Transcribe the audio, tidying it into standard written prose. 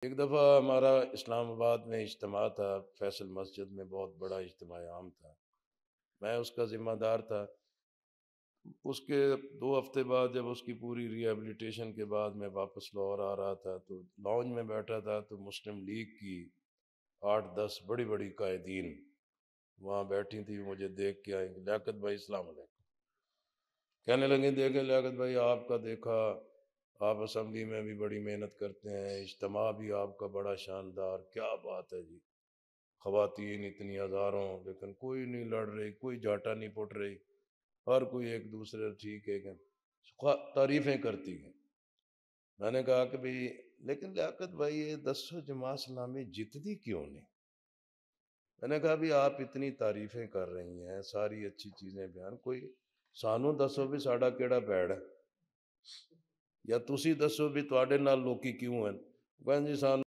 ایک دفعہ ہمارا اسلام آباد میں اجتماع تھا، فیصل مسجد میں بہت بڑا اجتماع عام تھا، میں اس کا ذمہ دار تھا۔ اس کے 2 ہفتے بعد جب اس کی پوری ری ایبلیٹیشن کے بعد میں واپس لاہور آ رہا تھا تو لانج میں بیٹھا تھا، تو مسلم لیگ کی 8-10 بڑی بڑی قائدین وہاں بیٹھی تھی، مجھے دیکھ کے آئیں، لیاقت بھائی السلام علیکم، کہنے لگے دیکھیں لیاقت بھائی آپ کا دیکھا، آپ اسمبلی میں بھی بڑی محنت کرتے ہیں، اجتماع بھی آپ کا بڑا شاندار، کیا بات ہے جی، خواتین اتنی ہزاروں لیکن کوئی نہیں لڑ رہی، کوئی جاٹا نہیں پٹ رہی، ہر کوئی ایک دوسرے ٹھیک ہے کہ تعریفیں کرتی ہیں۔ میں نے کہا کہ بھئی لیکن لیاقت بھائی یہ دسو جماعت اسلامی جتتی کیوں نہیں؟ میں نے کہا بھی آپ اتنی تعریفیں کر رہی ہیں، ساری اچھی چیزیں بیان، کوئی سانو دسو بھی ساڈا کیڑا پیڑ ہے، یا تسی دسو بھی تواڈے نال لوکی کیوں ہیں؟ کہن جی سانو